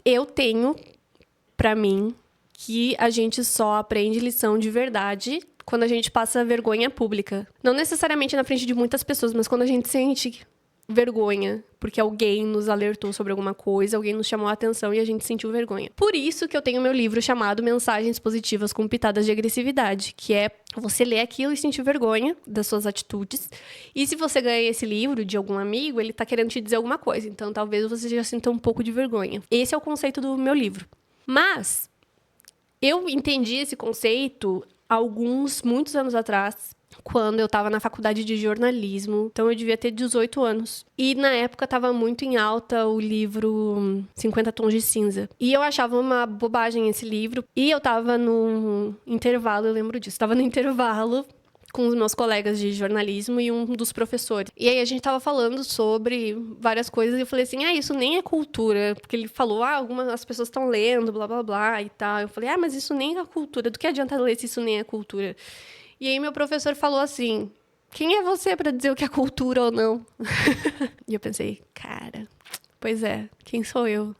eu tenho pra mim que a gente só aprende lição de verdade quando a gente passa vergonha pública. Não necessariamente na frente de muitas pessoas, mas quando a gente sente vergonha, porque alguém nos alertou sobre alguma coisa, alguém nos chamou a atenção e a gente sentiu vergonha. Por isso que eu tenho meu livro chamado Mensagens Positivas com Pitadas de Agressividade, que é você ler aquilo e sentir vergonha das suas atitudes. E se você ganha esse livro de algum amigo, ele tá querendo te dizer alguma coisa, então talvez você já sinta um pouco de vergonha. Esse é o conceito do meu livro. Mas eu entendi esse conceito muitos anos atrás, quando eu tava na faculdade de jornalismo. Então eu devia ter 18 anos. E na época tava muito em alta o livro 50 Tons de Cinza. E eu achava uma bobagem esse livro. E eu tava no intervalo, eu lembro disso. Tava no intervalo com os meus colegas de jornalismo e um dos professores. E aí a gente tava falando sobre várias coisas e eu falei assim, isso nem é cultura. Porque ele falou, as pessoas estão lendo, blá, blá, blá e tal. Eu falei, mas isso nem é cultura. Do que adianta ler se isso nem é cultura? E aí meu professor falou assim, quem é você pra dizer o que é cultura ou não? E eu pensei, cara, pois é, quem sou eu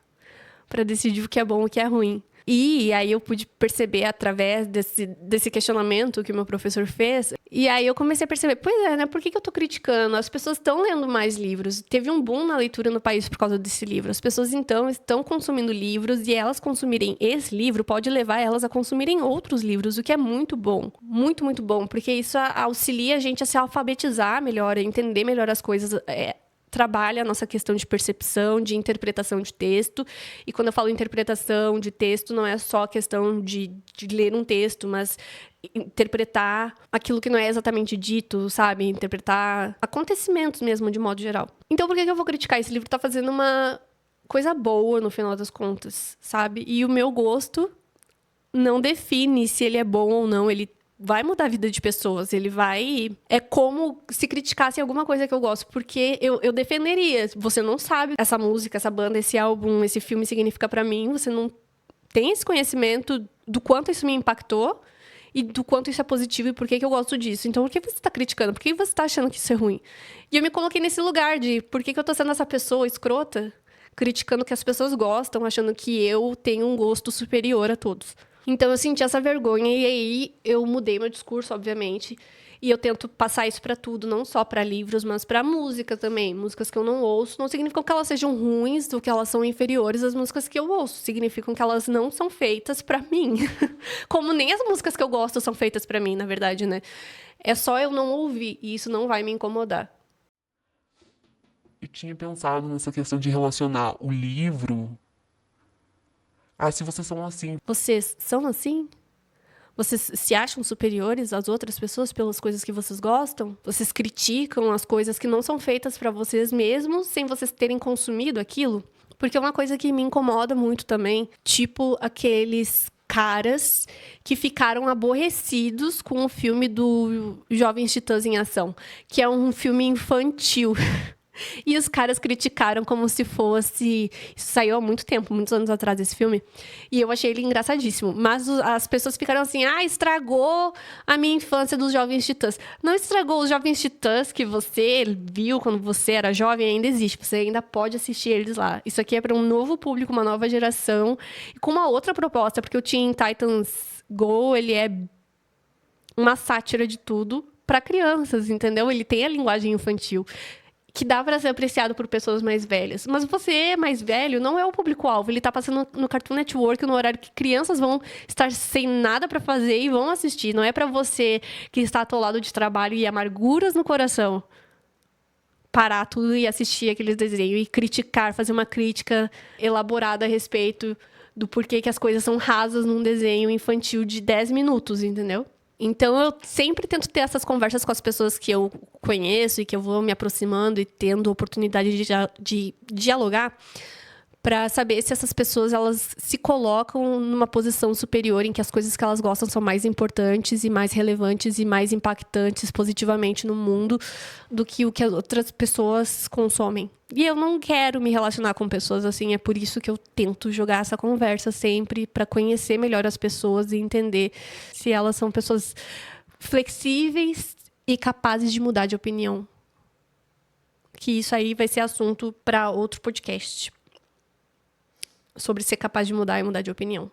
pra decidir o que é bom e o que é ruim? E aí eu pude perceber através desse questionamento que o meu professor fez. E aí eu comecei a perceber, pois é, né? Por que eu tô criticando? As pessoas estão lendo mais livros. Teve um boom na leitura no país por causa desse livro. As pessoas, então, estão consumindo livros e elas consumirem esse livro pode levar elas a consumirem outros livros, o que é muito bom. Muito, muito bom. Porque isso auxilia a gente a se alfabetizar melhor, a entender melhor as coisas. Trabalha a nossa questão de percepção, de interpretação de texto. E quando eu falo interpretação de texto, não é só a questão de ler um texto, mas interpretar aquilo que não é exatamente dito, sabe? Interpretar acontecimentos mesmo, de modo geral. Então, por que eu vou criticar? Esse livro tá fazendo uma coisa boa, no final das contas, sabe? E o meu gosto não define se ele é bom ou não. Ele vai mudar a vida de pessoas, ele vai... É como se criticasse alguma coisa que eu gosto, porque eu defenderia. Você não sabe essa música, essa banda, esse álbum, esse filme significa pra mim, você não tem esse conhecimento do quanto isso me impactou e do quanto isso é positivo e por que eu gosto disso. Então, por que você tá criticando? Por que você tá achando que isso é ruim? E eu me coloquei nesse lugar de por que eu tô sendo essa pessoa escrota, criticando o que as pessoas gostam, achando que eu tenho um gosto superior a todos. Então, eu senti essa vergonha e aí eu mudei meu discurso, obviamente. E eu tento passar isso pra tudo, não só pra livros, mas pra música também. Músicas que eu não ouço não significam que elas sejam ruins ou que elas são inferiores às músicas que eu ouço. Significam que elas não são feitas pra mim. Como nem as músicas que eu gosto são feitas pra mim, na verdade, né? É só eu não ouvir e isso não vai me incomodar. Eu tinha pensado nessa questão de relacionar o livro. Se vocês são assim. Vocês são assim? Vocês se acham superiores às outras pessoas pelas coisas que vocês gostam? Vocês criticam as coisas que não são feitas pra vocês mesmos, sem vocês terem consumido aquilo? Porque é uma coisa que me incomoda muito também, tipo aqueles caras que ficaram aborrecidos com o filme do Jovens Titãs em Ação, que é um filme infantil. E os caras criticaram como se fosse... Isso saiu há muito tempo, muitos anos atrás, esse filme. E eu achei ele engraçadíssimo. Mas as pessoas ficaram assim, estragou a minha infância dos Jovens Titãs. Não estragou os Jovens Titãs que você viu quando você era jovem, ainda existe. Você ainda pode assistir eles lá. Isso aqui é para um novo público, uma nova geração. E com uma outra proposta, porque o Teen Titans Go, ele é uma sátira de tudo para crianças, entendeu? Ele tem a linguagem infantil que dá para ser apreciado por pessoas mais velhas. Mas você, mais velho, não é o público-alvo. Ele tá passando no Cartoon Network, no horário que crianças vão estar sem nada para fazer e vão assistir. Não é para você que está atolado de trabalho e amarguras no coração parar tudo e assistir aqueles desenhos e criticar, fazer uma crítica elaborada a respeito do porquê que as coisas são rasas num desenho infantil de 10 minutos, entendeu? Então, eu sempre tento ter essas conversas com as pessoas que eu conheço e que eu vou me aproximando e tendo oportunidade de dialogar para saber se essas pessoas elas se colocam numa posição superior em que as coisas que elas gostam são mais importantes e mais relevantes e mais impactantes positivamente no mundo do que o que as outras pessoas consomem. E eu não quero me relacionar com pessoas assim, é por isso que eu tento jogar essa conversa sempre para conhecer melhor as pessoas e entender se elas são pessoas flexíveis e capazes de mudar de opinião. Que isso aí vai ser assunto para outro podcast. sobre ser capaz de mudar e mudar de opinião.